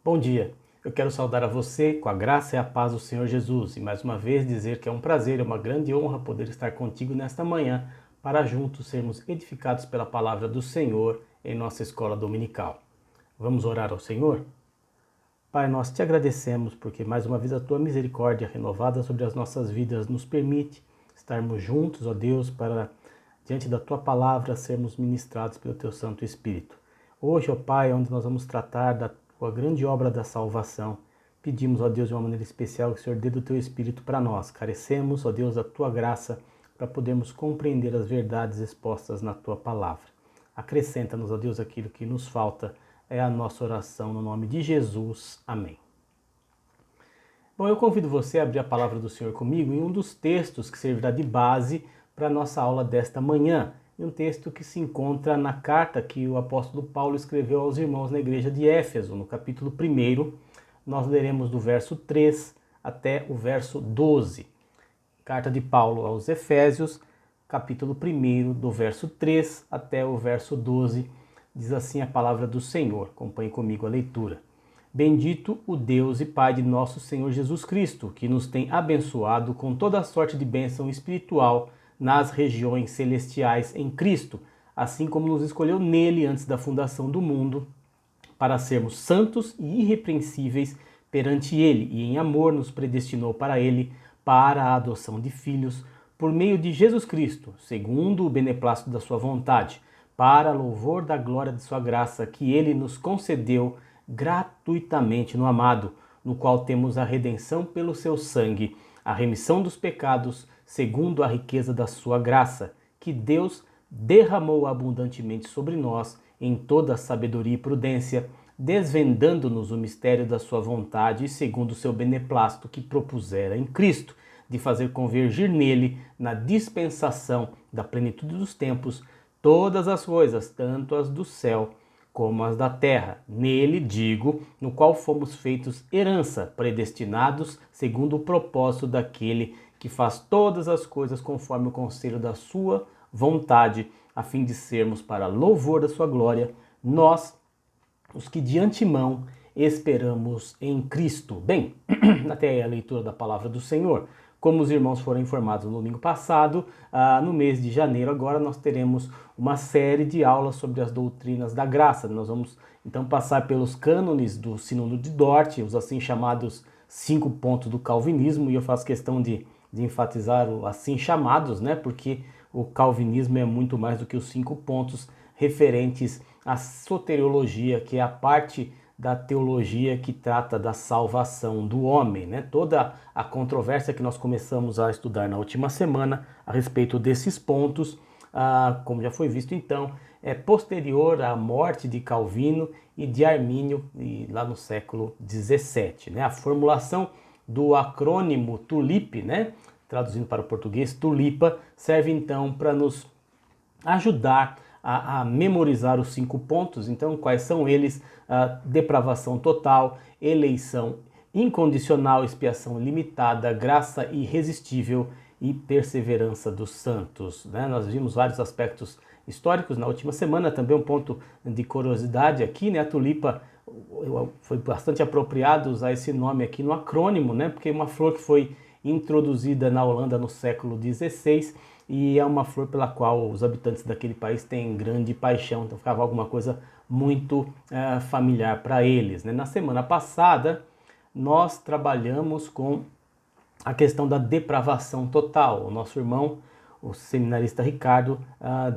Bom dia, eu quero saudar a você com a graça e a paz do Senhor Jesus e mais uma vez dizer que é um prazer, é uma grande honra poder estar contigo nesta manhã para juntos sermos edificados pela palavra do Senhor em nossa escola dominical. Vamos orar ao Senhor? Pai, nós te agradecemos porque mais uma vez a tua misericórdia renovada sobre as nossas vidas nos permite estarmos juntos, ó Deus, para diante da tua palavra sermos ministrados pelo teu Santo Espírito. Hoje, ó Pai, onde nós vamos tratar da tua grande obra da salvação, pedimos, ó Deus, de uma maneira especial que o Senhor dê do teu Espírito para nós. Carecemos, ó Deus, da tua graça para podermos compreender as verdades expostas na tua palavra. Acrescenta-nos, ó Deus, aquilo que nos falta. É a nossa oração no nome de Jesus. Amém. Bom, eu convido você a abrir a palavra do Senhor comigo em um dos textos que servirá de base para a nossa aula desta manhã. Um texto que se encontra na carta que o apóstolo Paulo escreveu aos irmãos na igreja de Éfeso, no capítulo 1. Nós leremos do verso 3 até o verso 12. Carta de Paulo aos Efésios, capítulo 1, do verso 3 até o verso 12. Diz assim a palavra do Senhor. Acompanhe comigo a leitura. Bendito o Deus e Pai de nosso Senhor Jesus Cristo, que nos tem abençoado com toda a sorte de bênção espiritual nas regiões celestiais em Cristo, assim como nos escolheu nele antes da fundação do mundo, para sermos santos e irrepreensíveis perante ele, e em amor nos predestinou para ele, para a adoção de filhos, por meio de Jesus Cristo, segundo o beneplácito da sua vontade, para louvor da glória de sua graça, que ele nos concedeu gratuitamente no amado, no qual temos a redenção pelo seu sangue, a remissão dos pecados, segundo a riqueza da sua graça, que Deus derramou abundantemente sobre nós em toda sabedoria e prudência, desvendando-nos o mistério da sua vontade, segundo o seu beneplácito que propusera em Cristo, de fazer convergir nele, na dispensação da plenitude dos tempos, todas as coisas, tanto as do céu como as da terra. Nele, digo, no qual fomos feitos herança, predestinados segundo o propósito daquele que faz todas as coisas conforme o conselho da sua vontade, a fim de sermos para louvor da sua glória, nós, os que de antemão esperamos em Cristo. Bem, até aí a leitura da palavra do Senhor. Como os irmãos foram informados no domingo passado, no mês de janeiro agora nós teremos uma série de aulas sobre as doutrinas da graça. Nós vamos então passar pelos cânones do Sínodo de Dort, os assim chamados 5 pontos do calvinismo, e eu faço questão de enfatizar o assim chamados, né? Porque o calvinismo é muito mais do que os 5 pontos referentes à soteriologia, que é a parte da teologia que trata da salvação do homem, né? Toda a controvérsia que nós começamos a estudar na última semana a respeito desses pontos, como já foi visto então, é posterior à morte de Calvino e de Armínio lá no século XVII, né? A formulação do acrônimo TULIP, né? Traduzindo para o português, tulipa, serve então para nos ajudar a memorizar os 5 pontos. Então, quais são eles? Depravação total, eleição incondicional, expiação limitada, graça irresistível e perseverança dos santos, né? Nós vimos vários aspectos históricos na última semana, também um ponto de curiosidade aqui, né? A tulipa foi bastante apropriado usar esse nome aqui no acrônimo, né? Porque é uma flor que foi introduzida na Holanda no século XVI e é uma flor pela qual os habitantes daquele país têm grande paixão, então ficava alguma coisa muito familiar para eles, né? Na semana passada nós trabalhamos com a questão da depravação total. O nosso irmão, o seminarista Ricardo,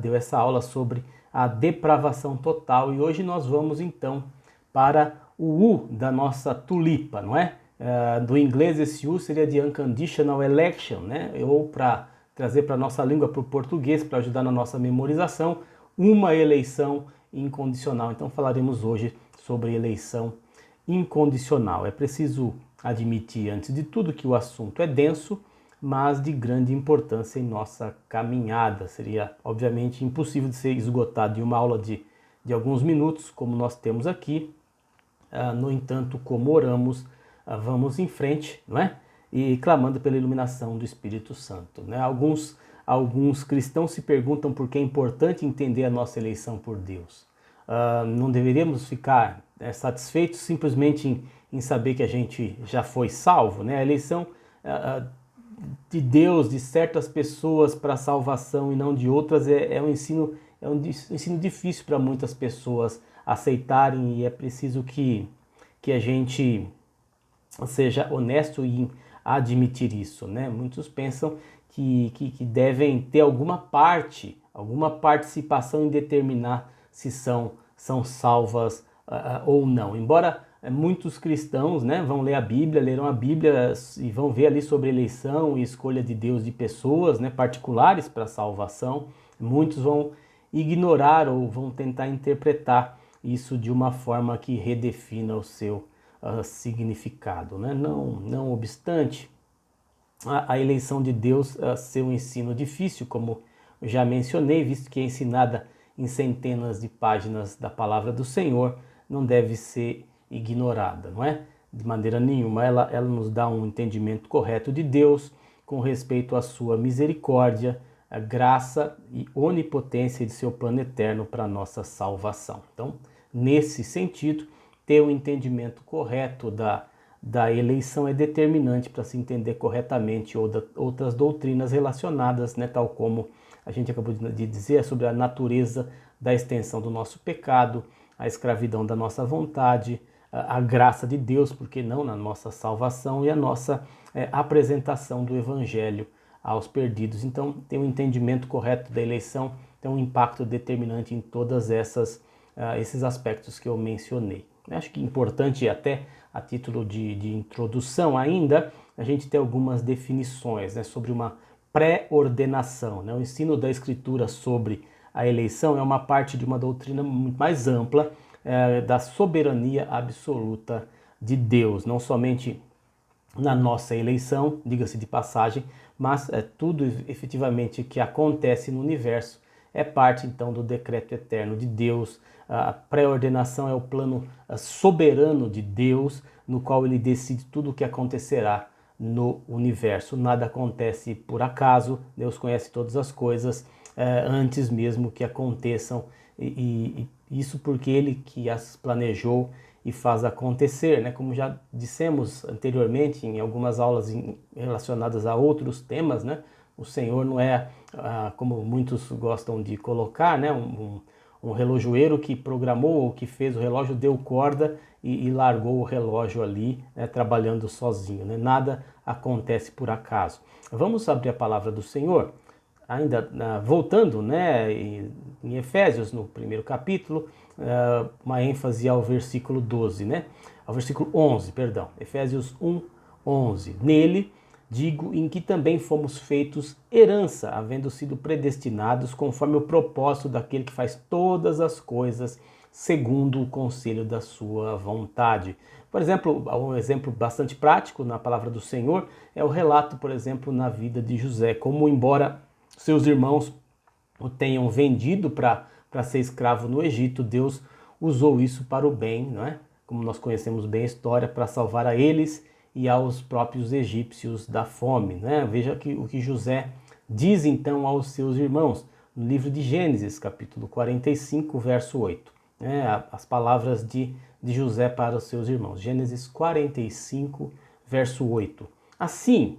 deu essa aula sobre a depravação total e hoje nós vamos então para o U da nossa tulipa, não é? Do inglês esse U seria de unconditional election, né? Ou para trazer para a nossa língua, para o português, para ajudar na nossa memorização, uma eleição incondicional. Então falaremos hoje sobre eleição incondicional. É preciso admitir, antes de tudo, que o assunto é denso, mas de grande importância em nossa caminhada. Seria, obviamente, impossível de ser esgotado em uma aula de alguns minutos, como nós temos aqui. No entanto, como oramos, vamos em frente, não é? E clamando pela iluminação do Espírito Santo, né? Alguns cristãos se perguntam por que é importante entender a nossa eleição por Deus. Não deveríamos ficar satisfeitos simplesmente em saber que a gente já foi salvo, né? A eleição de Deus, de certas pessoas para a salvação e não de outras, é um ensino difícil para muitas pessoas aceitarem, e é preciso que a gente seja honesto em admitir isso, né? Muitos pensam que devem ter alguma participação em determinar se são salvas ou não. Embora muitos cristãos, né, vão ler a Bíblia, lerão a Bíblia e vão ver ali sobre eleição e escolha de Deus de pessoas, né, particulares para a salvação, muitos vão ignorar ou vão tentar interpretar isso de uma forma que redefina o seu significado, né? Não obstante, a eleição de Deus ser um ensino difícil, como já mencionei, visto que é ensinada em centenas de páginas da palavra do Senhor, não deve ser ignorada, não é? De maneira nenhuma, ela nos dá um entendimento correto de Deus com respeito à sua misericórdia, a graça e onipotência de seu plano eterno para a nossa salvação. Então, nesse sentido, ter o entendimento correto da eleição é determinante para se entender corretamente outras doutrinas relacionadas, né, tal como a gente acabou de dizer, sobre a natureza da extensão do nosso pecado, a escravidão da nossa vontade, a graça de Deus, porque não, na nossa salvação, e a nossa apresentação do Evangelho aos perdidos. Então, ter um entendimento correto da eleição tem um impacto determinante em todas esses aspectos que eu mencionei. Acho que é importante, até a título de introdução ainda, a gente ter algumas definições, né, sobre uma pré-ordenação, né? O ensino da Escritura sobre a eleição é uma parte de uma doutrina muito mais ampla da soberania absoluta de Deus, não somente na nossa eleição, diga-se de passagem, mas tudo efetivamente que acontece no universo é parte então do decreto eterno de Deus. A pré-ordenação é o plano soberano de Deus, no qual ele decide tudo o que acontecerá no universo. Nada acontece por acaso, Deus conhece todas as coisas antes mesmo que aconteçam, e isso porque ele que as planejou e faz acontecer, né? Como já dissemos anteriormente em algumas aulas relacionadas a outros temas, né? O Senhor não é, como muitos gostam de colocar, né? Um relojoeiro que programou ou que fez o relógio, deu corda e largou o relógio ali, né, trabalhando sozinho, né? Nada acontece por acaso. Vamos abrir a palavra do Senhor, ainda voltando, né, em Efésios, no primeiro capítulo, uma ênfase ao versículo 12, né? Ao versículo 11, perdão, Efésios 1, 11. Nele, digo, em que também fomos feitos herança, havendo sido predestinados conforme o propósito daquele que faz todas as coisas segundo o conselho da sua vontade. Por exemplo, um exemplo bastante prático na palavra do Senhor é o relato, por exemplo, na vida de José, como embora seus irmãos o tenham vendido para ser escravo no Egito, Deus usou isso para o bem, não é? Como nós conhecemos bem a história, para salvar a eles e aos próprios egípcios da fome, né? Veja o que José diz então aos seus irmãos, no livro de Gênesis, capítulo 45, verso 8. As palavras de José para os seus irmãos. Gênesis 45, verso 8. Assim,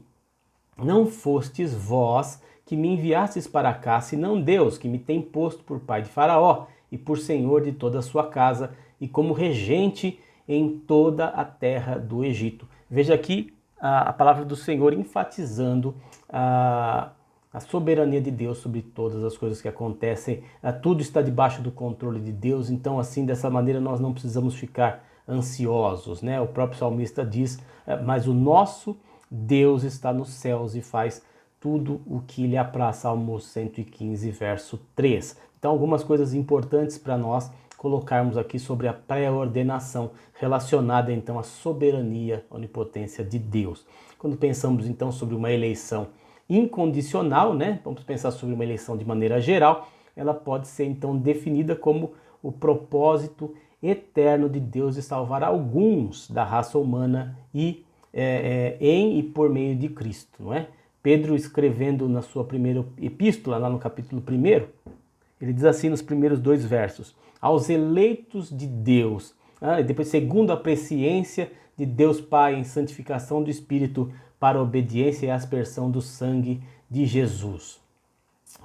não fostes vós que me enviastes para cá, senão Deus, que me tem posto por pai de Faraó e por senhor de toda a sua casa e como regente em toda a terra do Egito. Veja aqui a palavra do Senhor enfatizando a soberania de Deus sobre todas as coisas que acontecem. Tudo está debaixo do controle de Deus, então assim, dessa maneira nós não precisamos ficar ansiosos, né? O próprio salmista diz, mas o nosso Deus está nos céus e faz tudo o que lhe apraz, Salmo 115, verso 3. Então, algumas coisas importantes para nós colocarmos aqui sobre a pré-ordenação relacionada então à soberania, onipotência de Deus. Quando pensamos então sobre uma eleição incondicional, né? Vamos pensar sobre uma eleição de maneira geral, ela pode ser então definida como o propósito eterno de Deus de salvar alguns da raça humana em e por meio de Cristo, não é? Pedro, escrevendo na sua primeira epístola, lá no capítulo 1, ele diz assim nos primeiros 2 versos: aos eleitos de Deus, e depois segundo a presciência de Deus Pai em santificação do Espírito para a obediência e aspersão do sangue de Jesus.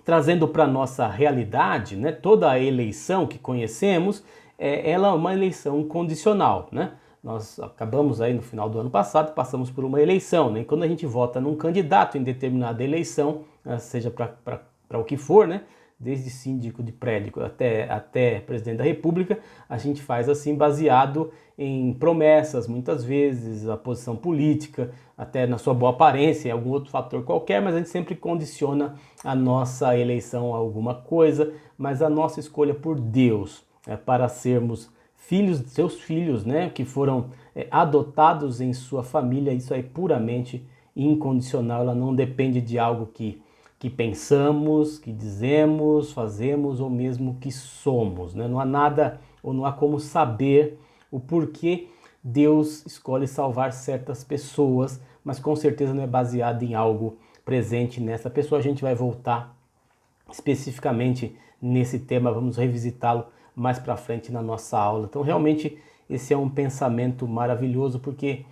Trazendo para a nossa realidade, né, toda a eleição que conhecemos, ela é uma eleição condicional, né? Nós acabamos aí no final do ano passado, passamos por uma eleição, né? E quando a gente vota num candidato em determinada eleição, seja para o que for, né? Desde síndico de prédio até presidente da República, a gente faz assim baseado em promessas, muitas vezes, a posição política, até na sua boa aparência, em algum outro fator qualquer, mas a gente sempre condiciona a nossa eleição a alguma coisa, mas a nossa escolha por Deus para sermos filhos, seus filhos, né, que foram adotados em sua família, isso é puramente incondicional, ela não depende de algo que pensamos, que dizemos, fazemos ou mesmo que somos, né? Não há nada ou não há como saber o porquê Deus escolhe salvar certas pessoas, mas com certeza não é baseado em algo presente nessa pessoa. A gente vai voltar especificamente nesse tema, vamos revisitá-lo mais para frente na nossa aula. Então realmente esse é um pensamento maravilhoso, porque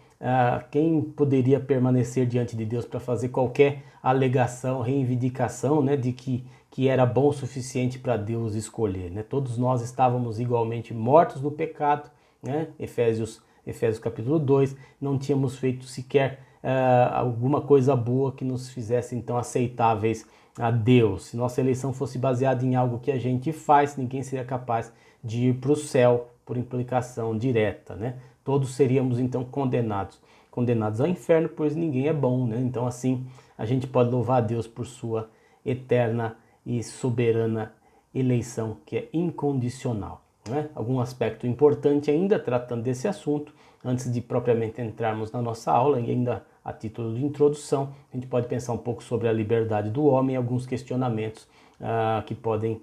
quem poderia permanecer diante de Deus para fazer qualquer alegação, reivindicação, né, de que era bom o suficiente para Deus escolher, né? Todos nós estávamos igualmente mortos no pecado, né? Efésios capítulo 2, não tínhamos feito sequer alguma coisa boa que nos fizesse então aceitáveis a Deus. Se nossa eleição fosse baseada em algo que a gente faz, ninguém seria capaz de ir para o céu por implicação direta, né? Todos seríamos então condenados ao inferno, pois ninguém é bom, né? Então assim, a gente pode louvar a Deus por sua eterna e soberana eleição, que é incondicional, né? Algum aspecto importante ainda tratando desse assunto, antes de propriamente entrarmos na nossa aula, e ainda a título de introdução, a gente pode pensar um pouco sobre a liberdade do homem e alguns questionamentos que podem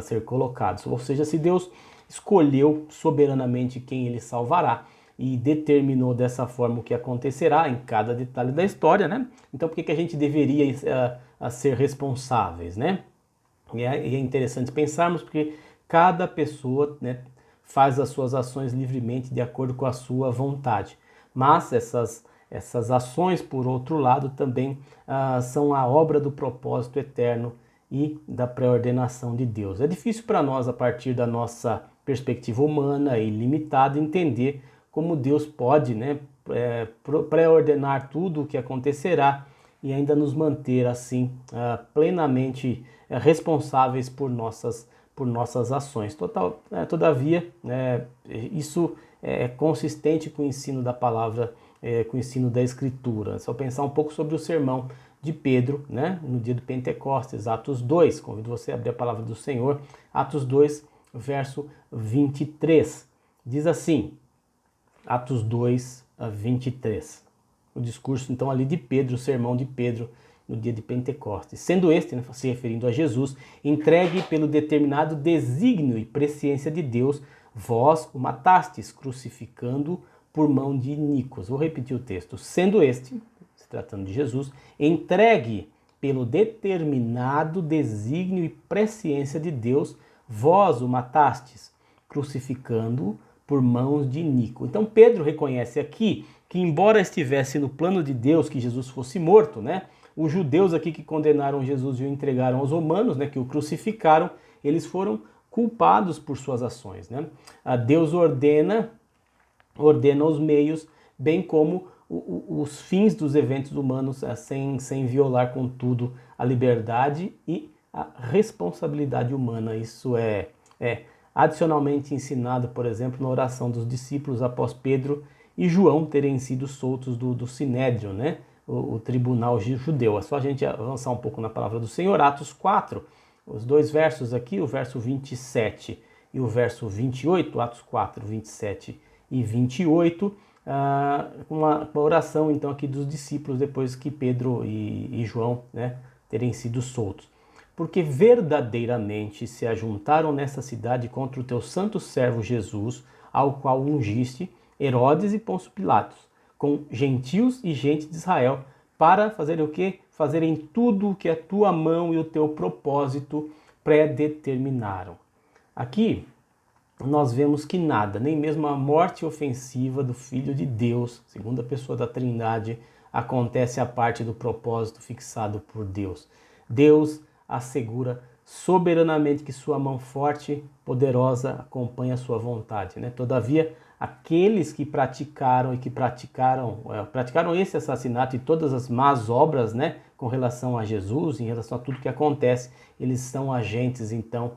ser colocados. Ou seja, se Deus escolheu soberanamente quem ele salvará e determinou dessa forma o que acontecerá em cada detalhe da história, né? Então por que a gente deveria ser responsáveis, né? E é interessante pensarmos porque cada pessoa, né, faz as suas ações livremente de acordo com a sua vontade. Mas essas ações, por outro lado, também são a obra do propósito eterno e da pré-ordenação de Deus. É difícil para nós, a partir da nossa perspectiva humana e limitada, entender como Deus pode, né, pré-ordenar tudo o que acontecerá e ainda nos manter assim plenamente responsáveis por nossas ações. Todavia, isso é consistente com o ensino da palavra, com o ensino da Escritura. É só pensar um pouco sobre o sermão de Pedro, né, no dia do Pentecostes, Atos 2. Convido você a abrir a palavra do Senhor, Atos 2, verso 23. Diz assim, Atos 2, 23. O discurso, então, ali de Pedro, o sermão de Pedro no dia de Pentecostes. Sendo este, né, se referindo a Jesus, entregue pelo determinado desígnio e presciência de Deus, vós o matastes, crucificando por mão de iníquos. Vou repetir o texto. Sendo este, se tratando de Jesus, entregue pelo determinado desígnio e presciência de Deus, vós o matastes, crucificando-o por mãos de iníquo. Então Pedro reconhece aqui que, embora estivesse no plano de Deus que Jesus fosse morto, né, os judeus aqui que condenaram Jesus e o entregaram aos romanos, né, que o crucificaram, eles foram culpados por suas ações, né? Deus ordena os meios, bem como os fins dos eventos humanos, sem violar, contudo, a liberdade e a responsabilidade humana. Isso é adicionalmente ensinado, por exemplo, na oração dos discípulos após Pedro e João terem sido soltos do Sinédrio, né? O tribunal judeu. É só a gente avançar um pouco na palavra do Senhor. Atos 4, os dois versos aqui, o verso 27 e o verso 28, Atos 4, 27 e 28, uma oração então aqui dos discípulos depois que Pedro e João, né, terem sido soltos. Porque verdadeiramente se ajuntaram nessa cidade contra o teu santo servo Jesus, ao qual ungiste Herodes e Pôncio Pilatos, com gentios e gente de Israel, para fazerem o quê? Fazerem tudo o que a tua mão e o teu propósito predeterminaram. Aqui, nós vemos que nada, nem mesmo a morte ofensiva do Filho de Deus, segunda pessoa da Trindade, acontece a parte do propósito fixado por Deus. Deus assegura soberanamente que sua mão forte, poderosa, acompanha a sua vontade, né? Todavia, aqueles que praticaram esse assassinato e todas as más obras, né, com relação a Jesus, em relação a tudo que acontece, eles são agentes, então,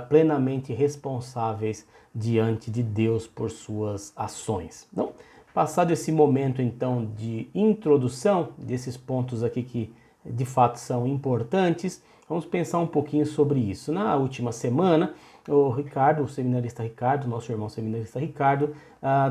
plenamente responsáveis diante de Deus por suas ações. Então, passado esse momento, então, de introdução desses pontos aqui que, de fato, são importantes, vamos pensar um pouquinho sobre isso. Na última semana, o Ricardo, o seminarista Ricardo, nosso irmão seminarista Ricardo,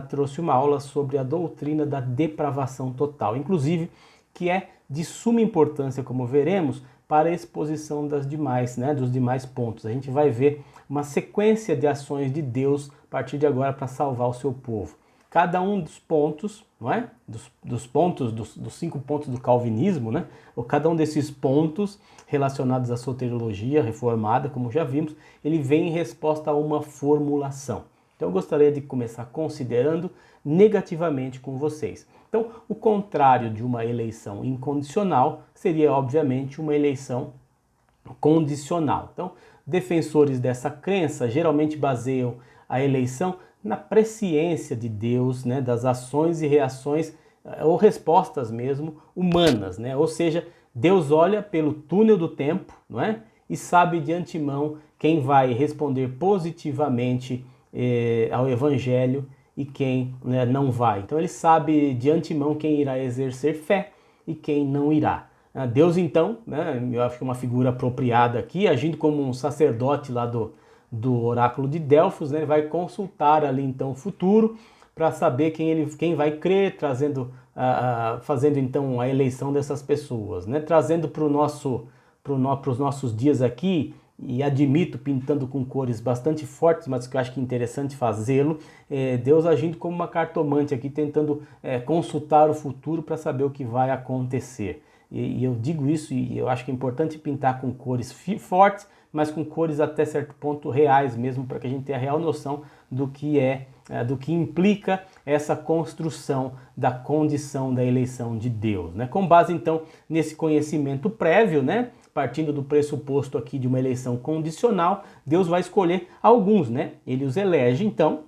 trouxe uma aula sobre a doutrina da depravação total, inclusive que é de suma importância, como veremos, para a exposição das demais, né, dos demais pontos. A gente vai ver uma sequência de ações de Deus a partir de agora para salvar o seu povo. Cada um dos pontos, não é? Dos 5 pontos do calvinismo, né? Ou cada um desses pontos relacionados à soteriologia reformada, como já vimos, ele vem em resposta a uma formulação. Então eu gostaria de começar considerando negativamente com vocês. Então, o contrário de uma eleição incondicional seria, obviamente, uma eleição condicional. Então, defensores dessa crença geralmente baseiam a eleição na presciência de Deus, né, das ações e reações, ou respostas mesmo, humanas, né? Ou seja, Deus olha pelo túnel do tempo, não é? E sabe de antemão quem vai responder positivamente ao Evangelho e quem, né, não vai. Então ele sabe de antemão quem irá exercer fé e quem não irá. Deus então, né, eu acho que é uma figura apropriada aqui, agindo como um sacerdote lá do oráculo de Delfos, né, ele vai consultar ali então o futuro para saber quem vai crer, fazendo então a eleição dessas pessoas, né, trazendo para os nossos dias aqui, e admito, pintando com cores bastante fortes, mas que eu acho que é interessante fazê-lo, Deus agindo como uma cartomante aqui, tentando consultar o futuro para saber o que vai acontecer. E eu digo isso e eu acho que é importante pintar com cores fortes, mas com cores até certo ponto reais mesmo, para que a gente tenha a real noção do que do que implica essa construção da condição da eleição de Deus, né? Com base então nesse conhecimento prévio, né? Partindo do pressuposto aqui de uma eleição condicional, Deus vai escolher alguns, né? Ele os elege então,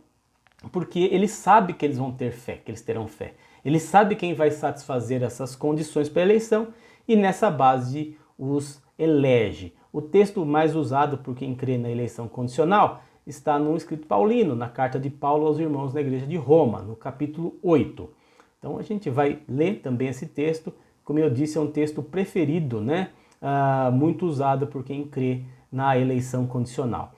porque ele sabe que eles vão ter fé, que eles terão fé. Ele sabe quem vai satisfazer essas condições para a eleição e nessa base os elege. O texto mais usado por quem crê na eleição condicional está no escrito paulino, na carta de Paulo aos irmãos da igreja de Roma, no capítulo 8. Então a gente vai ler também esse texto, como eu disse, é um texto preferido, né? Muito usado por quem crê na eleição condicional.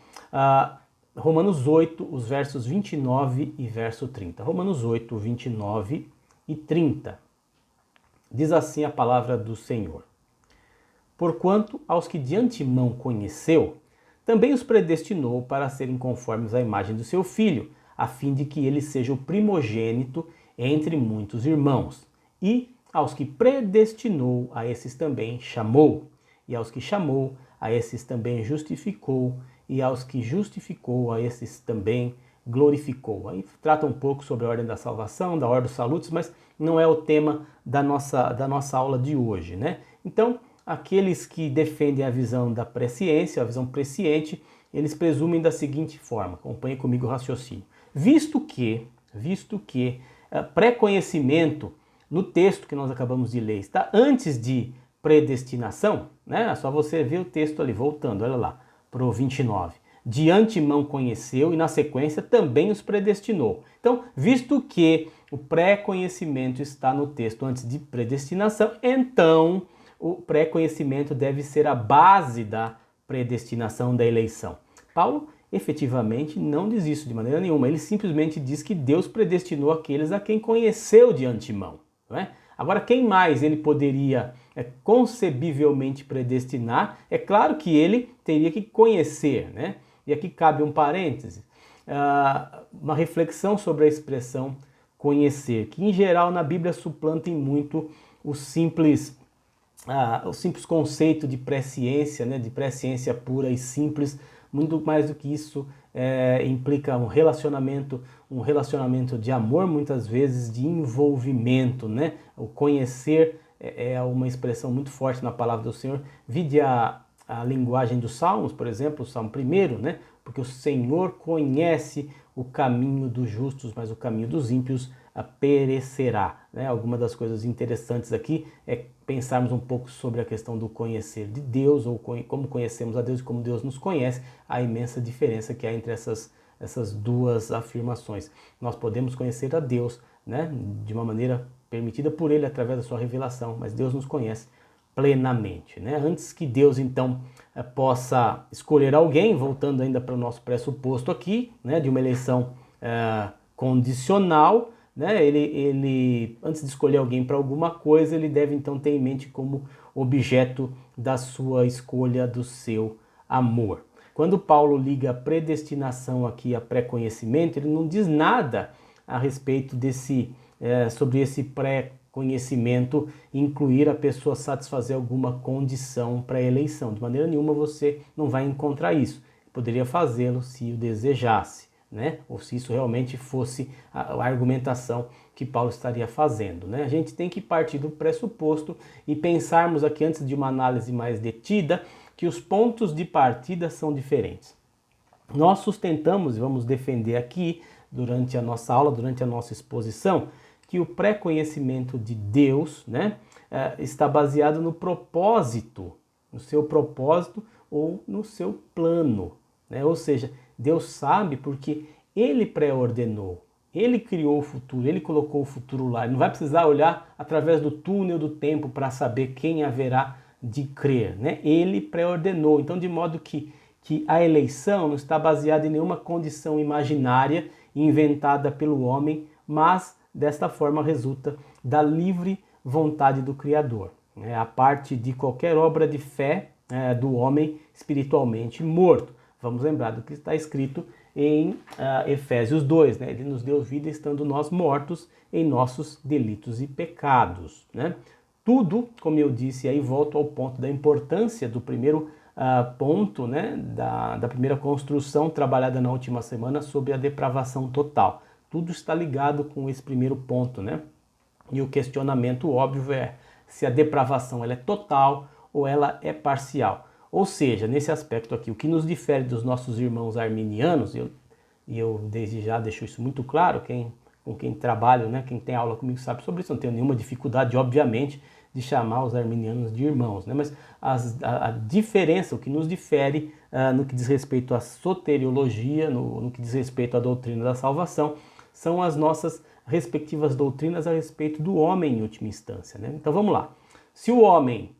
Romanos 8, os versos 29 e verso 30. Romanos 8, 29 e 30. Diz assim a palavra do Senhor. Porquanto aos que de antemão conheceu, também os predestinou para serem conformes à imagem do seu Filho, a fim de que ele seja o primogênito entre muitos irmãos. E aos que predestinou, a esses também chamou. E aos que chamou, a esses também justificou. E aos que justificou, a esses também glorificou. Aí trata um pouco sobre a ordem da salvação, da ordem dos salutos, mas não é o tema da nossa aula de hoje, né? Então, aqueles que defendem a visão da presciência, a visão presciente, eles presumem da seguinte forma, acompanhe comigo o raciocínio. Visto que pré-conhecimento no texto que nós acabamos de ler está antes de predestinação, né? É só você ver o texto ali, voltando, olha lá, para o 29. De antemão conheceu e na sequência também os predestinou. Então, visto que o pré-conhecimento está no texto antes de predestinação, então o pré-conhecimento deve ser a base da predestinação da eleição. Paulo efetivamente não diz isso de maneira nenhuma, ele simplesmente diz que Deus predestinou aqueles a quem conheceu de antemão, não é? Agora, quem mais ele poderia concebivelmente predestinar? É claro que ele teria que conhecer, né? E aqui cabe um parêntese, uma reflexão sobre a expressão conhecer, que em geral na Bíblia suplantem muito o simples conceito de presciência, né? De presciência pura e simples, muito mais do que isso, implica um relacionamento de amor, muitas vezes de envolvimento, né? O conhecer é uma expressão muito forte na palavra do Senhor. Vide a linguagem dos Salmos, por exemplo, o Salmo 1, né? Porque o Senhor conhece o caminho dos justos, mas o caminho dos ímpios perecerá, né? Alguma das coisas interessantes aqui é pensarmos um pouco sobre a questão do conhecer de Deus, ou como conhecemos a Deus e como Deus nos conhece, a imensa diferença que há entre essas duas afirmações. Nós podemos conhecer a Deus, né, de uma maneira permitida por Ele através da sua revelação, mas Deus nos conhece plenamente, né? Antes que Deus então possa escolher alguém, voltando ainda para o nosso pressuposto aqui, né, de uma eleição condicional, né? Ele antes de escolher alguém para alguma coisa, ele deve então ter em mente como objeto da sua escolha, do seu amor. Quando Paulo liga a predestinação aqui a pré-conhecimento, ele não diz nada a respeito sobre esse pré-conhecimento incluir a pessoa satisfazer alguma condição para a eleição. De maneira nenhuma você não vai encontrar isso. Poderia fazê-lo se o desejasse, né? Ou se isso realmente fosse a argumentação que Paulo estaria fazendo, né? A gente tem que partir do pressuposto e pensarmos aqui, antes de uma análise mais detida, que os pontos de partida são diferentes. Nós sustentamos e vamos defender aqui, durante a nossa aula, durante a nossa exposição, que o pré-conhecimento de Deus, né, está baseado no propósito, no seu propósito ou no seu plano, né? Ou seja, Deus sabe porque Ele pré-ordenou, Ele criou o futuro, Ele colocou o futuro lá. Ele não vai precisar olhar através do túnel do tempo para saber quem haverá de crer, né? Ele pré-ordenou, então de modo que a eleição não está baseada em nenhuma condição imaginária inventada pelo homem, mas desta forma resulta da livre vontade do Criador, né? A parte de qualquer obra de fé do homem espiritualmente morto. Vamos lembrar do que está escrito em Efésios 2, né? Ele nos deu vida estando nós mortos em nossos delitos e pecados, né? Tudo, como eu disse, aí volto ao ponto da importância do primeiro ponto, né, da primeira construção trabalhada na última semana sobre a depravação total. Tudo está ligado com esse primeiro ponto, né? E o questionamento óbvio é se a depravação ela é total ou ela é parcial. Ou seja, nesse aspecto aqui, o que nos difere dos nossos irmãos arminianos, e eu desde já deixo isso muito claro, com quem trabalho, né, quem tem aula comigo sabe sobre isso, não tenho nenhuma dificuldade, obviamente, de chamar os arminianos de irmãos, né? Mas a diferença, o que nos difere no que diz respeito à soteriologia, no que diz respeito à doutrina da salvação, são as nossas respectivas doutrinas a respeito do homem em última instância, né? Então vamos lá. Se o homem,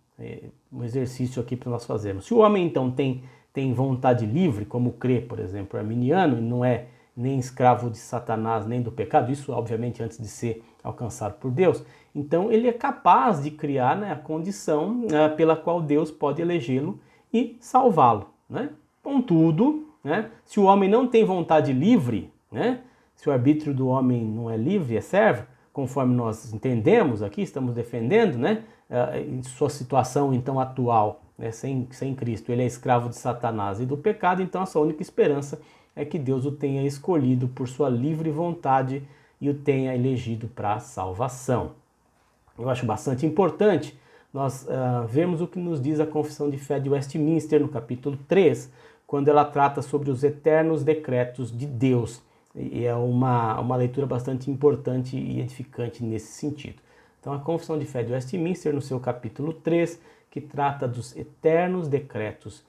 um exercício aqui para nós fazermos, se o homem então tem vontade livre, como crê, por exemplo, o arminiano, e não é nem escravo de Satanás, nem do pecado, isso obviamente antes de ser alcançado por Deus, então ele é capaz de criar, né, a condição pela qual Deus pode elegê-lo e salvá-lo, né? Contudo, né, se o homem não tem vontade livre, né, se o arbítrio do homem não é livre, é servo, conforme nós entendemos aqui, estamos defendendo, né, em sua situação então atual, né, sem Cristo, ele é escravo de Satanás e do pecado, então a sua única esperança é que Deus o tenha escolhido por sua livre vontade e o tenha elegido para a salvação. Eu acho bastante importante nós vermos o que nos diz a Confissão de Fé de Westminster, no capítulo 3, quando ela trata sobre os eternos decretos de Deus. E é uma leitura bastante importante e edificante nesse sentido. Então, a Confissão de Fé de Westminster, no seu capítulo 3, que trata dos eternos decretos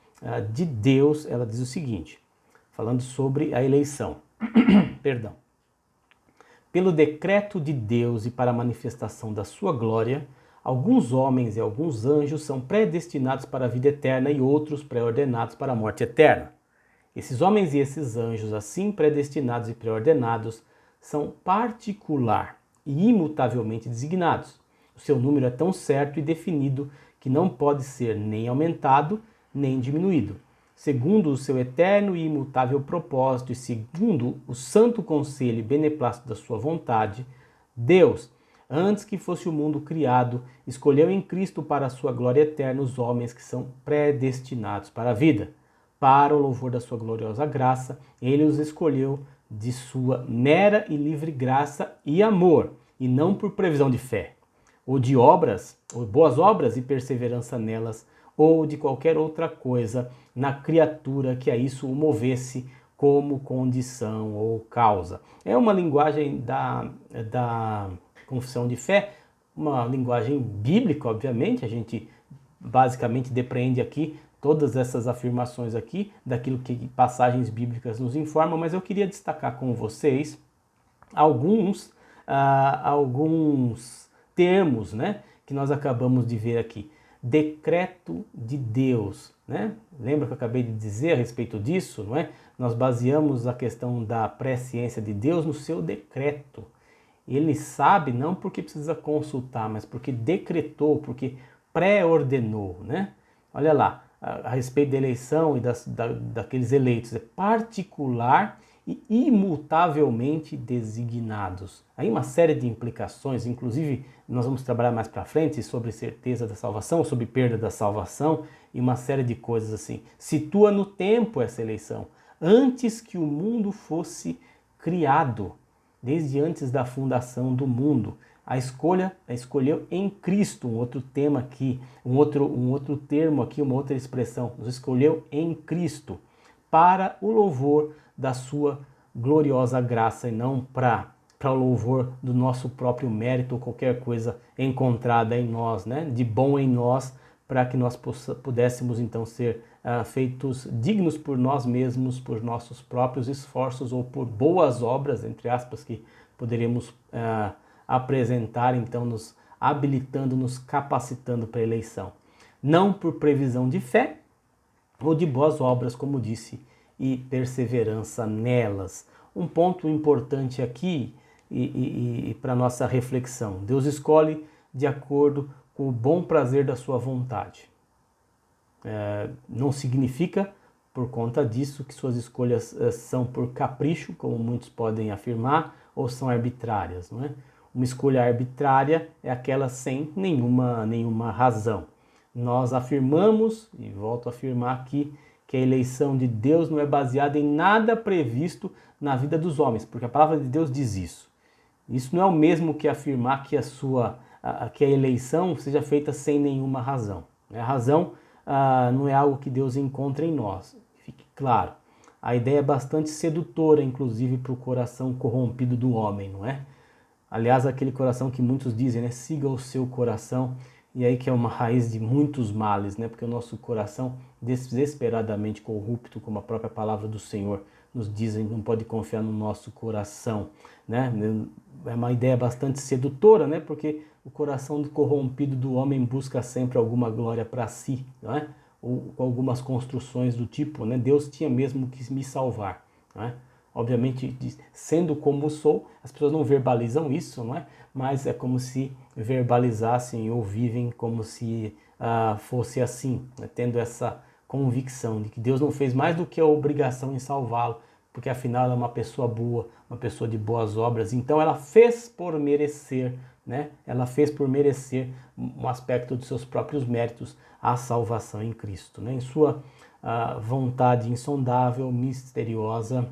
de Deus, ela diz o seguinte, falando sobre a eleição. Perdão. Pelo decreto de Deus e para a manifestação da sua glória, alguns homens e alguns anjos são predestinados para a vida eterna e outros pré-ordenados para a morte eterna. Esses homens e esses anjos, assim predestinados e pré-ordenados, são particular e imutavelmente designados. O seu número é tão certo e definido que não pode ser nem aumentado nem diminuído. Segundo o seu eterno e imutável propósito e segundo o santo conselho e beneplácito da sua vontade, Deus, antes que fosse o mundo criado, escolheu em Cristo para a sua glória eterna os homens que são predestinados para a vida. para o louvor da sua gloriosa graça. Ele os escolheu de sua mera e livre graça e amor, e não por previsão de fé, ou de obras, ou boas obras e perseverança nelas, ou de qualquer outra coisa na criatura que a isso o movesse como condição ou causa. É uma linguagem da confissão de fé, uma linguagem bíblica, obviamente. A gente basicamente depreende aqui todas essas afirmações aqui, daquilo que passagens bíblicas nos informam, mas eu queria destacar com vocês alguns termos, né, que nós acabamos de ver aqui. Decreto de Deus, né? Lembra que eu acabei de dizer a respeito disso, não é? Nós baseamos a questão da presciência de Deus no seu decreto. Ele sabe não porque precisa consultar, mas porque decretou, porque pré-ordenou, né? Olha lá, a respeito da eleição e daqueles eleitos, é particular e imutavelmente designados. Aí uma série de implicações, inclusive nós vamos trabalhar mais para frente sobre certeza da salvação, sobre perda da salvação e uma série de coisas assim. Situa no tempo essa eleição, antes que o mundo fosse criado, desde antes da fundação do mundo. A escolheu em Cristo, um outro tema aqui, um outro termo aqui, uma outra expressão. Nos escolheu em Cristo para o louvor da sua gloriosa graça e não para o louvor do nosso próprio mérito ou qualquer coisa encontrada em nós, né? De bom em nós, para que nós pudéssemos então ser feitos dignos por nós mesmos, por nossos próprios esforços ou por boas obras, entre aspas, que poderemos apresentar, então nos habilitando, nos capacitando para a eleição. Não por previsão de fé ou de boas obras, como disse, e perseverança nelas. Um ponto importante aqui e para nossa reflexão: Deus escolhe de acordo com o bom prazer da sua vontade. Não significa, por conta disso, que suas escolhas são por capricho, como muitos podem afirmar, ou são arbitrárias, não é? Uma escolha arbitrária é aquela sem nenhuma razão. Nós afirmamos, e volto a afirmar aqui, que a eleição de Deus não é baseada em nada previsto na vida dos homens, porque a palavra de Deus diz isso. Isso não é o mesmo que afirmar que a eleição seja feita sem nenhuma razão. A razão não é algo que Deus encontra em nós, fique claro. A ideia é bastante sedutora, inclusive, para o coração corrompido do homem, não é? Aliás, aquele coração que muitos dizem, né? Siga o seu coração. E aí que é uma raiz de muitos males, né? Porque o nosso coração, desesperadamente corrupto, como a própria palavra do Senhor nos diz, a gente não pode confiar no nosso coração, né? É uma ideia bastante sedutora, né? Porque o coração corrompido do homem busca sempre alguma glória para si, não é? Ou algumas construções do tipo, né? Deus tinha mesmo que me salvar, não é? Obviamente, sendo como sou, as pessoas não verbalizam isso, não é? Mas é como se verbalizassem ou vivem como se fosse assim, né? Tendo essa convicção de que Deus não fez mais do que a obrigação em salvá-lo, porque afinal ela é uma pessoa boa, uma pessoa de boas obras, então ela fez por merecer, né? Ela fez por merecer um aspecto de seus próprios méritos a salvação em Cristo, né? Em sua vontade insondável, misteriosa,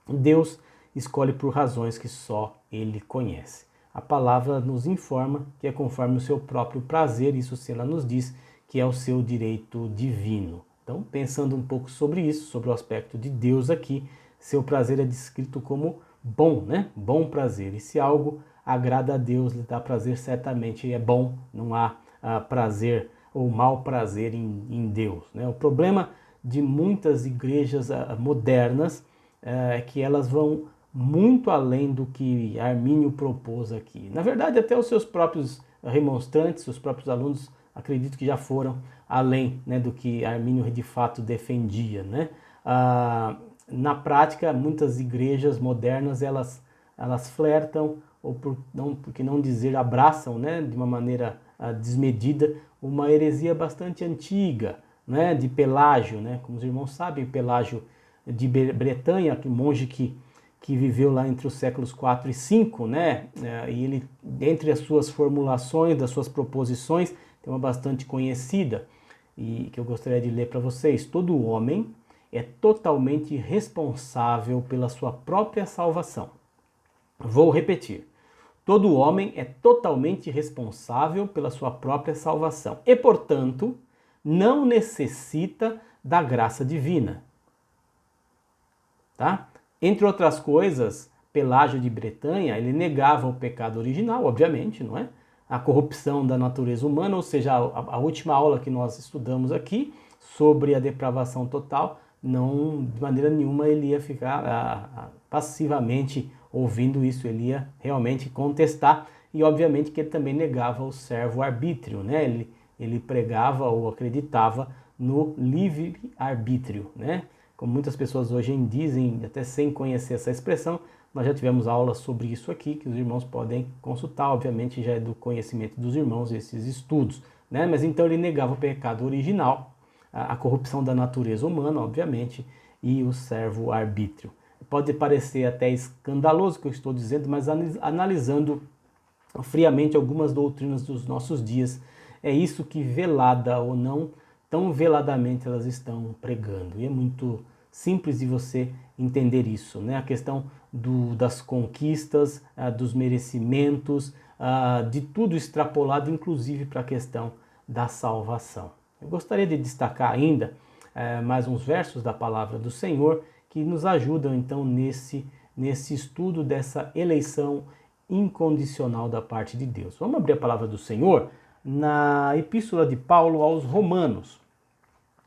Deus escolhe por razões que só Ele conhece. A palavra nos informa que é conforme o seu próprio prazer, isso ela nos diz que é o seu direito divino. Então, pensando um pouco sobre isso, sobre o aspecto de Deus aqui, seu prazer é descrito como bom, né? Bom prazer. E se algo agrada a Deus, lhe dá prazer, certamente é bom, não há prazer ou mau prazer em Deus, né? O problema de muitas igrejas modernas é que elas vão muito além do que Armínio propôs aqui. Na verdade, até os seus próprios remonstrantes, os próprios alunos, acredito que já foram além, né, do que Armínio de fato defendia, né? Na prática, muitas igrejas modernas, elas flertam, ou por que não dizer, abraçam, né, de uma maneira desmedida, uma heresia bastante antiga, né, de Pelágio, né? Como os irmãos sabem, Pelágio de Bretanha, um monge que viveu lá entre os séculos 4 e 5, né? E ele, entre as suas formulações, das suas proposições, tem uma bastante conhecida, e que eu gostaria de ler para vocês. Todo homem é totalmente responsável pela sua própria salvação. Vou repetir. Todo homem é totalmente responsável pela sua própria salvação e, portanto, não necessita da graça divina. Tá? Entre outras coisas, Pelágio de Bretanha, ele negava o pecado original, obviamente, não é? A corrupção da natureza humana, ou seja, a última aula que nós estudamos aqui sobre a depravação total, não, de maneira nenhuma ele ia ficar passivamente ouvindo isso, ele ia realmente contestar, e obviamente que ele também negava o servo-arbítrio, né? Ele pregava ou acreditava no livre-arbítrio, né? Como muitas pessoas hoje dizem, até sem conhecer essa expressão, nós já tivemos aulas sobre isso aqui, que os irmãos podem consultar, obviamente já é do conhecimento dos irmãos esses estudos, né? Mas então ele negava o pecado original, a corrupção da natureza humana, obviamente, e o servo-arbítrio. Pode parecer até escandaloso o que eu estou dizendo, mas analisando friamente algumas doutrinas dos nossos dias, é isso que, velada ou não, tão veladamente elas estão pregando. E é muito simples de você entender isso, né? A questão das conquistas, dos merecimentos, de tudo extrapolado, inclusive para a questão da salvação. Eu gostaria de destacar ainda mais uns versos da palavra do Senhor que nos ajudam então nesse estudo dessa eleição incondicional da parte de Deus. Vamos abrir a palavra do Senhor na Epístola de Paulo aos Romanos.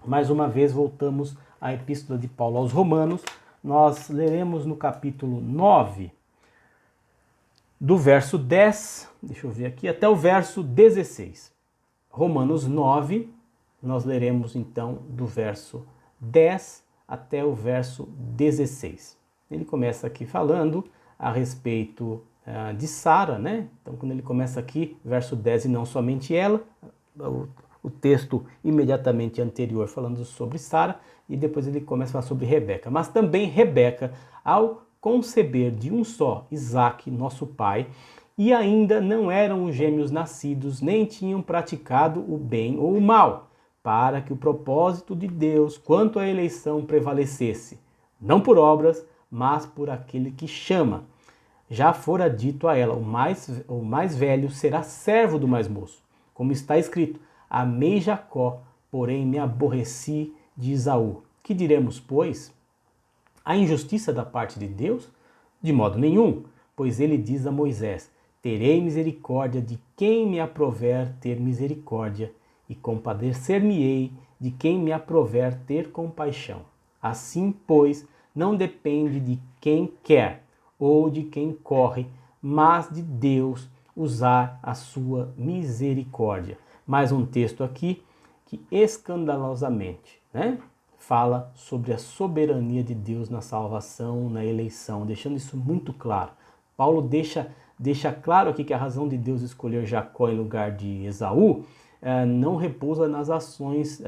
Mais uma vez voltamos à Epístola de Paulo aos Romanos. Nós leremos no capítulo 9, do verso 10, deixa eu ver aqui, até o verso 16. Romanos 9, nós leremos então do verso 10 até o verso 16. Ele começa aqui falando a respeito de Sara, né? Então, quando ele começa aqui, verso 10, e não somente ela, o texto imediatamente anterior falando sobre Sara, e depois ele começa a falar sobre Rebeca. Mas também Rebeca, ao conceber de um só Isaque, nosso pai, e ainda não eram os gêmeos nascidos, nem tinham praticado o bem ou o mal, para que o propósito de Deus quanto à eleição prevalecesse, não por obras, mas por aquele que chama. Já fora dito a ela, o mais velho será servo do mais moço. Como está escrito, amei Jacó, porém me aborreci de Esaú. Que diremos, pois? A injustiça da parte de Deus? De modo nenhum, pois ele diz a Moisés, terei misericórdia de quem me aprover ter misericórdia, e compadecer-me-ei de quem me aprover ter compaixão. Assim, pois, não depende de quem quer ou de quem corre, mas de Deus usar a sua misericórdia. Mais um texto aqui que escandalosamente, né, fala sobre a soberania de Deus na salvação, na eleição, deixando isso muito claro. Paulo deixa claro aqui que a razão de Deus escolher Jacó em lugar de Esaú não repousa nas ações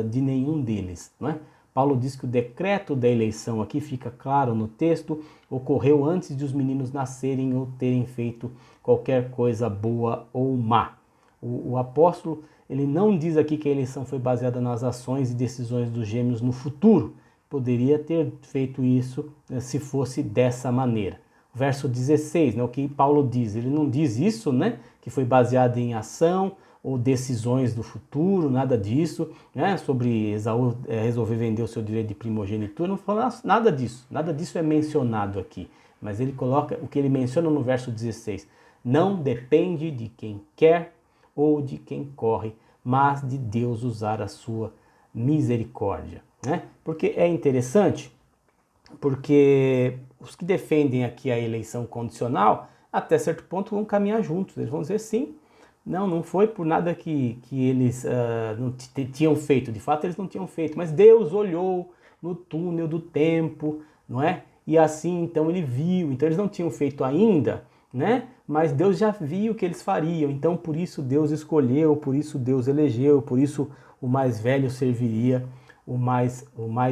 de nenhum deles, não é? Paulo diz que o decreto da eleição, aqui fica claro no texto, ocorreu antes de os meninos nascerem ou terem feito qualquer coisa boa ou má. O apóstolo, ele não diz aqui que a eleição foi baseada nas ações e decisões dos gêmeos no futuro. Poderia ter feito isso se fosse dessa maneira. Verso 16, né, o que Paulo diz, ele não diz isso, né, que foi baseado em ação ou decisões do futuro, nada disso, né, sobre Esaú resolver vender o seu direito de primogenitura, não fala nada disso é mencionado aqui, mas ele coloca o que ele menciona no verso 16, não depende de quem quer ou de quem corre, mas de Deus usar a sua misericórdia, né? Porque é interessante, porque os que defendem aqui a eleição condicional, até certo ponto vão caminhar juntos, eles vão dizer sim, não foi por nada que eles não tinham feito, de fato eles não tinham feito, mas Deus olhou no túnel do tempo, não é? E assim então ele viu, então eles não tinham feito ainda, né? Mas Deus já viu o que eles fariam, então por isso Deus escolheu, por isso Deus elegeu, por isso o mais velho serviria o mais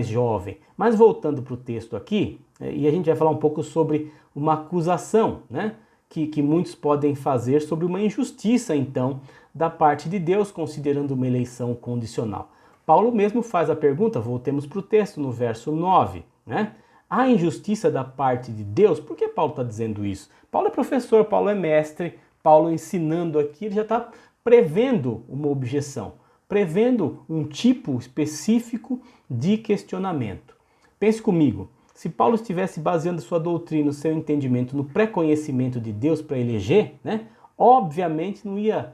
jovem. Mas voltando para o texto aqui, e a gente vai falar um pouco sobre uma acusação, né? Que muitos podem fazer sobre uma injustiça, então, da parte de Deus, considerando uma eleição condicional. Paulo mesmo faz a pergunta, voltemos para o texto no verso 9, né? Há injustiça da parte de Deus? Por que Paulo está dizendo isso? Paulo é professor, Paulo é mestre, Paulo ensinando aqui, ele já está prevendo uma objeção, prevendo um tipo específico de questionamento. Pense comigo, se Paulo estivesse baseando sua doutrina, o seu entendimento no pré-conhecimento de Deus para eleger, né, obviamente não ia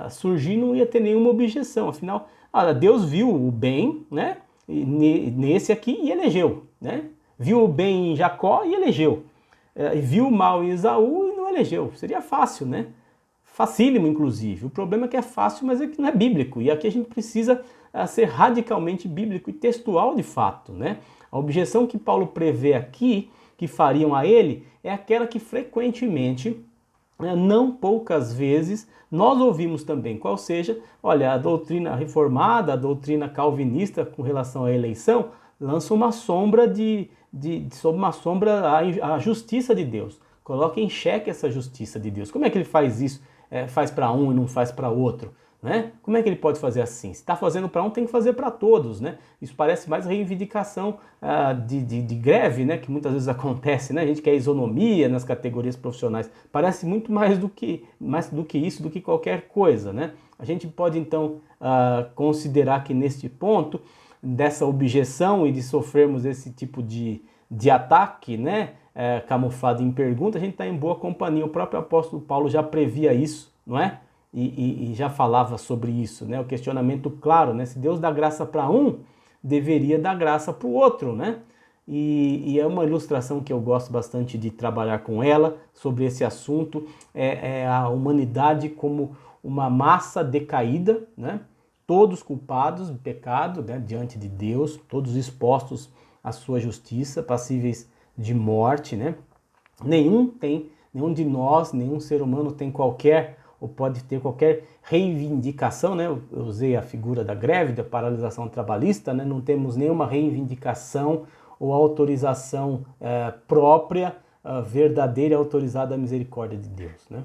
surgir, não ia ter nenhuma objeção. Afinal, Deus viu o bem, né, nesse aqui e elegeu, né? Viu o bem em Jacó e elegeu. Viu o mal em Esaú e não elegeu. Seria fácil, né? Facílimo, inclusive. O problema é que é fácil, mas é que não é bíblico. E aqui a gente precisa ser radicalmente bíblico e textual de fato, né? A objeção que Paulo prevê aqui, que fariam a ele, é aquela que frequentemente, não poucas vezes, nós ouvimos também, qual seja, olha, a doutrina reformada, a doutrina calvinista com relação à eleição, lança uma sombra sob uma sombra a justiça de Deus. Coloca em xeque essa justiça de Deus. Como é que ele faz isso? Faz para um e não faz para outro? Né? Como é que ele pode fazer assim? Se está fazendo para um, tem que fazer para todos, né? Isso parece mais reivindicação de greve, né? Que muitas vezes acontece, né? A gente quer isonomia nas categorias profissionais. Parece muito mais do que isso, do que qualquer coisa, né? A gente pode então considerar que neste ponto dessa objeção e de sofrermos esse tipo de ataque, né? Camuflado em pergunta, a gente está em boa companhia. O próprio apóstolo Paulo já previa isso, não é? E já falava sobre isso, né? O questionamento claro, né? Se Deus dá graça para um, deveria dar graça para o outro, né? E é uma ilustração que eu gosto bastante de trabalhar com ela sobre esse assunto, é a humanidade como uma massa decaída, né? Todos culpados do pecado, né? Diante de Deus, todos expostos à sua justiça, passíveis de morte, né? Nenhum de nós, nenhum ser humano tem qualquer ou pode ter qualquer reivindicação, né? Eu usei a figura da greve, da paralisação trabalhista, né? Não temos nenhuma reivindicação ou autorização própria, verdadeira e autorizada da misericórdia de Deus, né?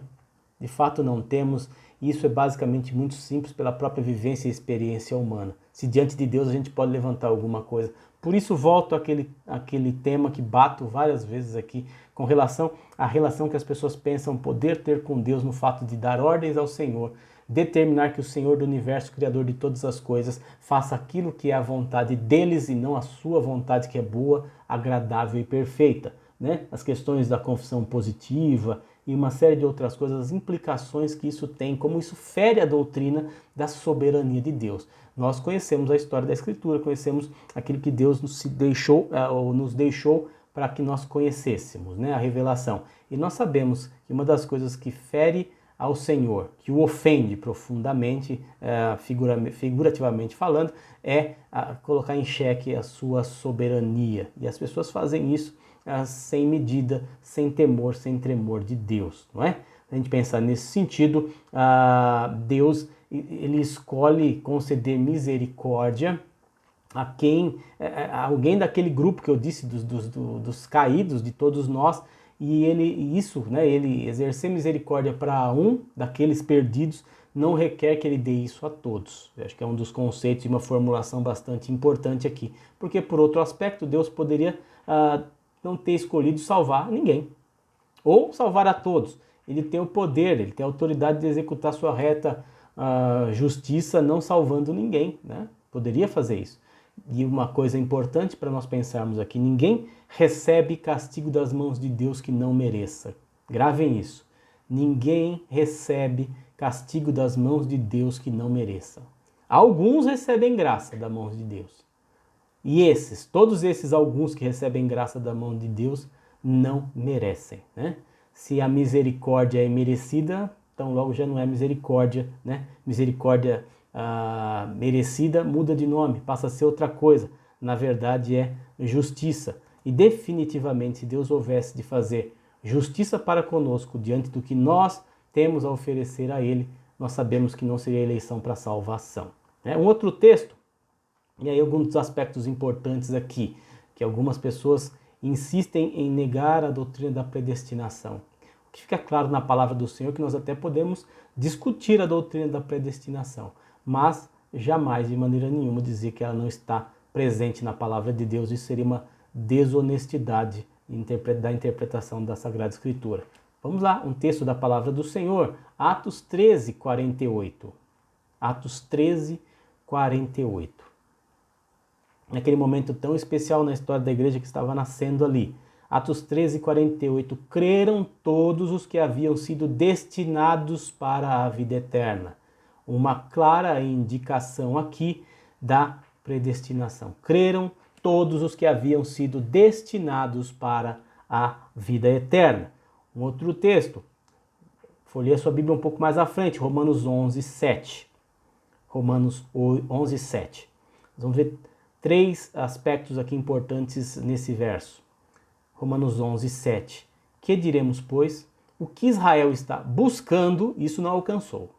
De fato não temos, isso é basicamente muito simples pela própria vivência e experiência humana. Se diante de Deus a gente pode levantar alguma coisa. Por isso volto àquele tema que bato várias vezes aqui, com relação à relação que as pessoas pensam poder ter com Deus no fato de dar ordens ao Senhor, determinar que o Senhor do universo, Criador de todas as coisas, faça aquilo que é a vontade deles e não a sua vontade que é boa, agradável e perfeita, né? As questões da confissão positiva e uma série de outras coisas, as implicações que isso tem, como isso fere a doutrina da soberania de Deus. Nós conhecemos a história da Escritura, conhecemos aquilo que Deus nos deixou para que nós conhecêssemos, né? A revelação. E nós sabemos que uma das coisas que fere ao Senhor, que o ofende profundamente, figurativamente falando, é colocar em xeque a sua soberania. E as pessoas fazem isso sem medida, sem temor, sem tremor de Deus, não é? A gente pensar nesse sentido, Deus ele escolhe conceder misericórdia a quem, alguém daquele grupo que eu disse, dos caídos, de todos nós, e ele exercer misericórdia para um daqueles perdidos não requer que ele dê isso a todos. Eu acho que é um dos conceitos e uma formulação bastante importante aqui, porque por outro aspecto Deus poderia não ter escolhido salvar ninguém, ou salvar a todos. Ele tem o poder, ele tem a autoridade de executar sua reta justiça não salvando ninguém, né? Poderia fazer isso. E uma coisa importante para nós pensarmos aqui, ninguém recebe castigo das mãos de Deus que não mereça. Gravem isso. Ninguém recebe castigo das mãos de Deus que não mereça. Alguns recebem graça da mão de Deus. E todos esses alguns que recebem graça da mão de Deus, não merecem, né? Se a misericórdia é merecida, então logo já não é misericórdia, né? Misericórdia merecida muda de nome, passa a ser outra coisa. Na verdade é justiça. E definitivamente, se Deus houvesse de fazer justiça para conosco diante do que nós temos a oferecer a Ele, nós sabemos que não seria eleição para salvação. Um outro texto, e aí alguns dos aspectos importantes aqui, que algumas pessoas insistem em negar a doutrina da predestinação. O que fica claro na palavra do Senhor é que nós até podemos discutir a doutrina da predestinação, mas jamais, de maneira nenhuma, dizer que ela não está presente na palavra de Deus. Isso seria uma desonestidade da interpretação da Sagrada Escritura. Vamos lá, um texto da palavra do Senhor, Atos 13, 48. Atos 13, 48. Naquele momento tão especial na história da igreja que estava nascendo ali. Atos 13, 48. Creram todos os que haviam sido destinados para a vida eterna. Uma clara indicação aqui da predestinação. Creram todos os que haviam sido destinados para a vida eterna. Um outro texto, folheia sua Bíblia um pouco mais à frente, Romanos 11, 7. Romanos 11, 7. Vamos ver 3 aspectos aqui importantes nesse verso. Romanos 11, 7. Que diremos, pois? O que Israel está buscando, isso não alcançou.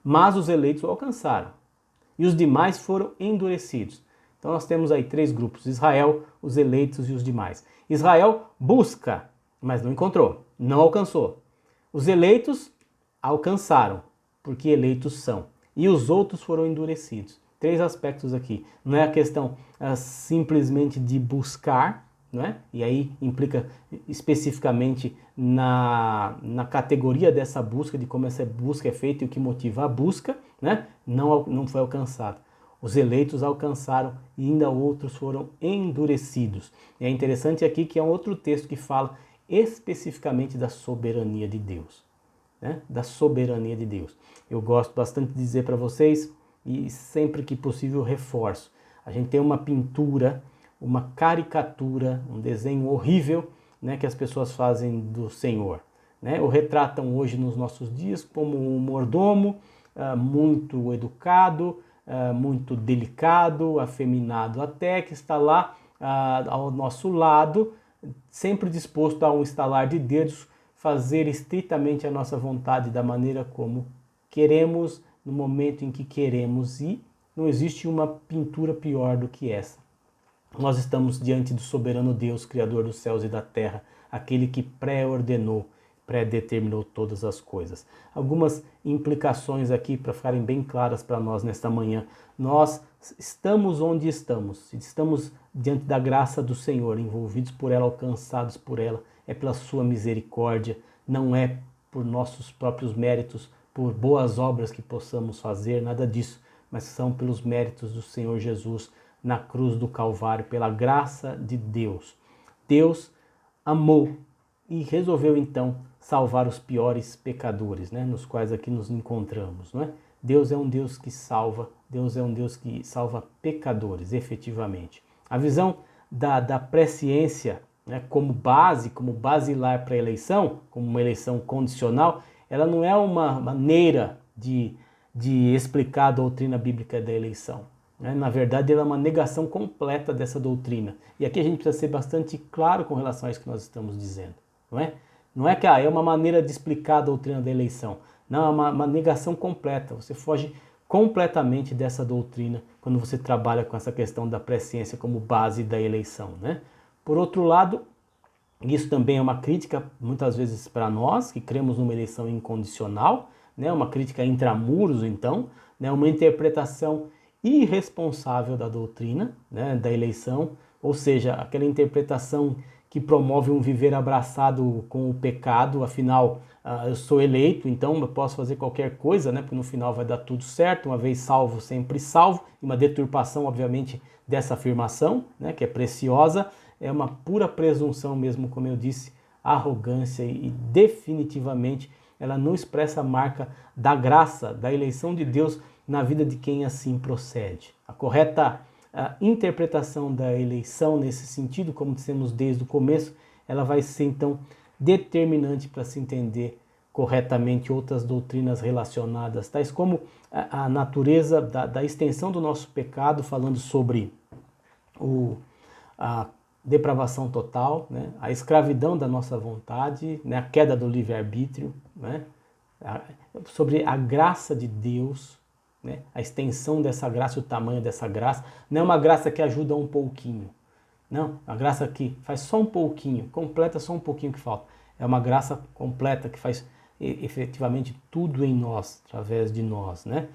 Mas os eleitos o alcançaram. E os demais foram endurecidos. Então nós temos aí 3 grupos: Israel, os eleitos e os demais. Israel busca, mas não encontrou, não alcançou. Os eleitos alcançaram, porque eleitos são. E os outros foram endurecidos. 3 aspectos aqui. Não é a questão simplesmente de buscar, não é? E aí implica especificamente na categoria dessa busca, de como essa busca é feita e o que motiva a busca, né? Não foi alcançado. Os eleitos alcançaram e ainda outros foram endurecidos. E é interessante aqui que é um outro texto que fala especificamente da soberania de Deus, né? Da soberania de Deus. Eu gosto bastante de dizer para vocês, e sempre que possível reforço, a gente tem uma pintura, uma caricatura, um desenho horrível, né, que as pessoas fazem do Senhor, né? O retratam hoje nos nossos dias como um mordomo muito educado, muito delicado, afeminado até, que está lá ao nosso lado, sempre disposto a um estalar de dedos, fazer estritamente a nossa vontade da maneira como queremos, no momento em que queremos, e não existe uma pintura pior do que essa. Nós estamos diante do soberano Deus, Criador dos céus e da terra, aquele que pré-ordenou, pré-determinou todas as coisas. Algumas implicações aqui para ficarem bem claras para nós nesta manhã. Nós estamos onde estamos, estamos diante da graça do Senhor, envolvidos por ela, alcançados por ela, é pela sua misericórdia, não é por nossos próprios méritos, por boas obras que possamos fazer, nada disso, mas são pelos méritos do Senhor Jesus na cruz do Calvário, pela graça de Deus. Deus amou e resolveu então salvar os piores pecadores, né, nos quais aqui nos encontramos, não é? Deus é um Deus que salva, Deus é um Deus que salva pecadores, efetivamente. A visão da presciência, né, como base, como basilar para a eleição, como uma eleição condicional, ela não é uma maneira de explicar a doutrina bíblica da eleição. Né? Na verdade, ela é uma negação completa dessa doutrina. E aqui a gente precisa ser bastante claro com relação a isso que nós estamos dizendo. Não é? Não é que é uma maneira de explicar a doutrina da eleição. Não, é uma negação completa. Você foge completamente dessa doutrina quando você trabalha com essa questão da presciência como base da eleição. Né? Por outro lado, isso também é uma crítica, muitas vezes, para nós, que cremos numa eleição incondicional, né? Uma crítica intramuros, então, né? Uma interpretação irresponsável da doutrina, né? Da eleição, ou seja, aquela interpretação que promove um viver abraçado com o pecado, afinal, eu sou eleito, então eu posso fazer qualquer coisa, né? Porque no final vai dar tudo certo, uma vez salvo, sempre salvo, e uma deturpação, obviamente, dessa afirmação, né? Que é preciosa. É uma pura presunção mesmo, como eu disse, arrogância, e definitivamente ela não expressa a marca da graça, da eleição de Deus na vida de quem assim procede. A correta interpretação da eleição nesse sentido, como dissemos desde o começo, ela vai ser então determinante para se entender corretamente outras doutrinas relacionadas, tais como a natureza da extensão do nosso pecado, falando sobre a depravação total, né? A escravidão da nossa vontade, né? A queda do livre-arbítrio, né? Sobre a graça de Deus, né? A extensão dessa graça, o tamanho dessa graça. Não é uma graça que ajuda um pouquinho, não, a graça que faz só um pouquinho, completa só um pouquinho que falta. É uma graça completa que faz efetivamente tudo em nós, através de nós, né?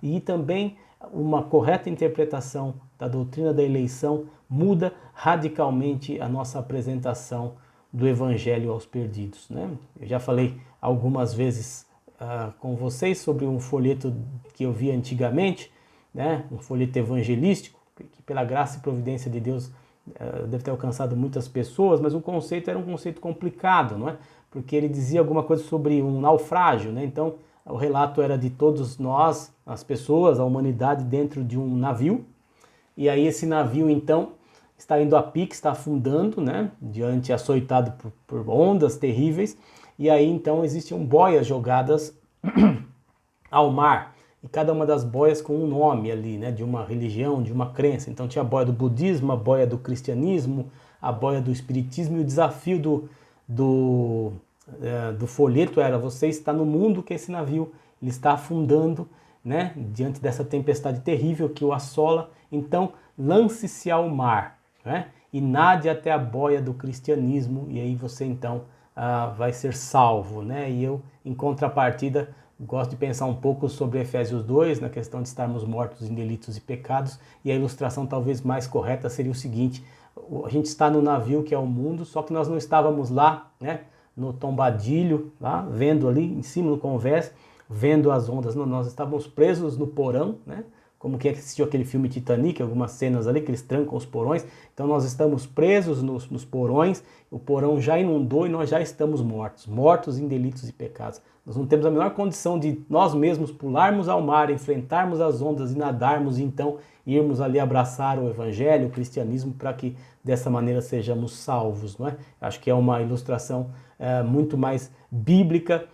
E também uma correta interpretação da doutrina da eleição muda radicalmente a nossa apresentação do Evangelho aos perdidos, né? Eu já falei algumas vezes com vocês sobre um folheto que eu vi antigamente, né? Um folheto evangelístico, que pela graça e providência de Deus deve ter alcançado muitas pessoas, mas o conceito era um conceito complicado, não é? Porque ele dizia alguma coisa sobre um naufrágio, né? Então o relato era de todos nós, as pessoas, a humanidade dentro de um navio, e aí esse navio então está indo a pique, está afundando, né? Diante açoitado por ondas terríveis, e aí então existiam boias jogadas ao mar, e cada uma das boias com um nome ali, né, de uma religião, de uma crença. Então tinha a boia do budismo, a boia do cristianismo, a boia do espiritismo, e o desafio do folheto era: você está no mundo que esse navio ele está afundando, né, diante dessa tempestade terrível que o assola, então lance-se ao mar, né, e nade até a boia do cristianismo, e aí você então vai ser salvo, né? E eu, em contrapartida, gosto de pensar um pouco sobre Efésios 2, na questão de estarmos mortos em delitos e pecados, e a ilustração talvez mais correta seria o seguinte: a gente está no navio que é o mundo, só que nós não estávamos lá, né, no tombadilho, lá, vendo ali em cima no convés, vendo as ondas, não, nós estávamos presos no porão, né? Como que assistiu aquele filme Titanic, algumas cenas ali que eles trancam os porões. Então nós estamos presos nos porões, o porão já inundou e nós já estamos mortos, mortos em delitos e pecados. Nós não temos a menor condição de nós mesmos pularmos ao mar, enfrentarmos as ondas e nadarmos, e então irmos ali abraçar o evangelho, o cristianismo, para que dessa maneira sejamos salvos, não é? Acho que é uma ilustração muito mais bíblica,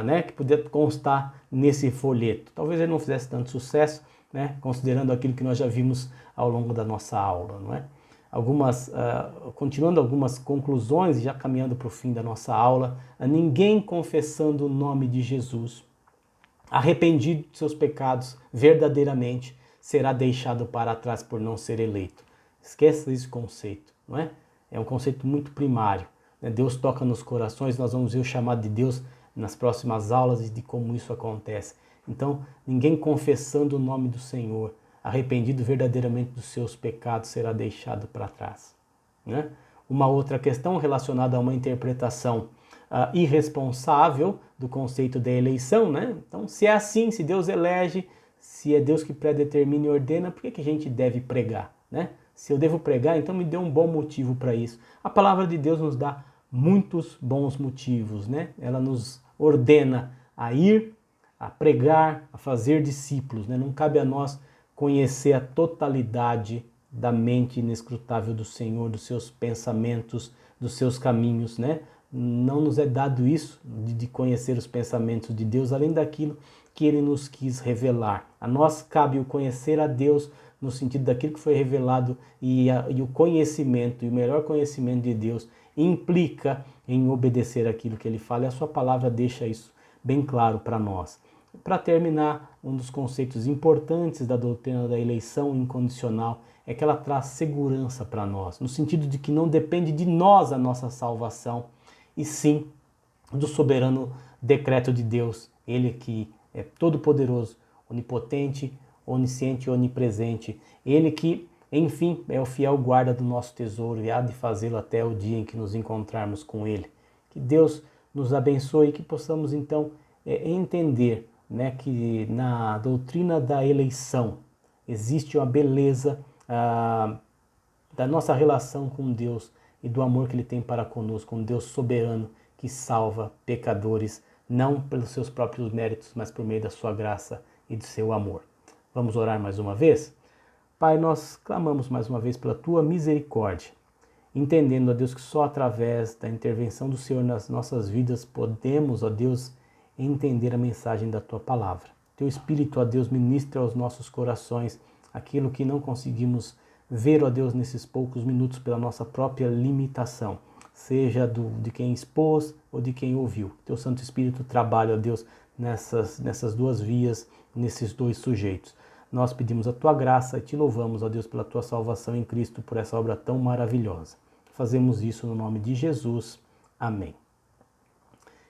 né, que poderia constar nesse folheto. Talvez ele não fizesse tanto sucesso, né, considerando aquilo que nós já vimos ao longo da nossa aula, não é? Continuando algumas conclusões, já caminhando para o fim da nossa aula: ninguém confessando o nome de Jesus, arrependido de seus pecados verdadeiramente, será deixado para trás por não ser eleito. Esqueça esse conceito, não é? É um conceito muito primário, né? Deus toca nos corações, nós vamos ver o chamado de Deus nas próximas aulas e de como isso acontece. Então, ninguém confessando o nome do Senhor, arrependido verdadeiramente dos seus pecados, será deixado para trás, né? Uma outra questão relacionada a uma interpretação irresponsável do conceito da eleição, né? Então, se é assim, se Deus elege, se é Deus que predetermina e ordena, por que a gente deve pregar, né? Se eu devo pregar, então me dê um bom motivo para isso. A palavra de Deus nos dá muitos bons motivos, né? Ela nos ordena a ir, a pregar, a fazer discípulos, né? Não cabe a nós conhecer a totalidade da mente inescrutável do Senhor, dos seus pensamentos, dos seus caminhos, né? Não nos é dado isso de conhecer os pensamentos de Deus, além daquilo que Ele nos quis revelar. A nós cabe o conhecer a Deus no sentido daquilo que foi revelado, e o conhecimento, e o melhor conhecimento de Deus implica em obedecer aquilo que Ele fala, e a sua palavra deixa isso bem claro para nós. Para terminar, um dos conceitos importantes da doutrina da eleição incondicional é que ela traz segurança para nós, no sentido de que não depende de nós a nossa salvação, e sim do soberano decreto de Deus, Ele que é todo-poderoso, onipotente, onisciente e onipresente, Ele que, enfim, é o fiel guarda do nosso tesouro e há de fazê-lo até o dia em que nos encontrarmos com Ele. Que Deus nos abençoe e que possamos então entender, né, que na doutrina da eleição existe uma beleza da nossa relação com Deus e do amor que Ele tem para conosco, um Deus soberano que salva pecadores, não pelos seus próprios méritos, mas por meio da sua graça e do seu amor. Vamos orar mais uma vez? Pai, nós clamamos mais uma vez pela Tua misericórdia, entendendo, ó Deus, que só através da intervenção do Senhor nas nossas vidas podemos, ó Deus, entender a mensagem da Tua palavra. Teu Espírito, ó Deus, ministra aos nossos corações aquilo que não conseguimos ver, ó Deus, nesses poucos minutos pela nossa própria limitação, seja de quem expôs ou de quem ouviu. Teu Santo Espírito trabalha, ó Deus, nessas duas vias, nesses dois sujeitos. Nós pedimos a Tua graça e Te louvamos, ó Deus, pela Tua salvação em Cristo, por essa obra tão maravilhosa. Fazemos isso no nome de Jesus. Amém.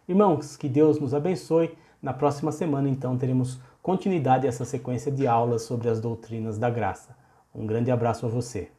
Irmãos, que Deus nos abençoe. Na próxima semana, então, teremos continuidade a essa sequência de aulas sobre as doutrinas da graça. Um grande abraço a você.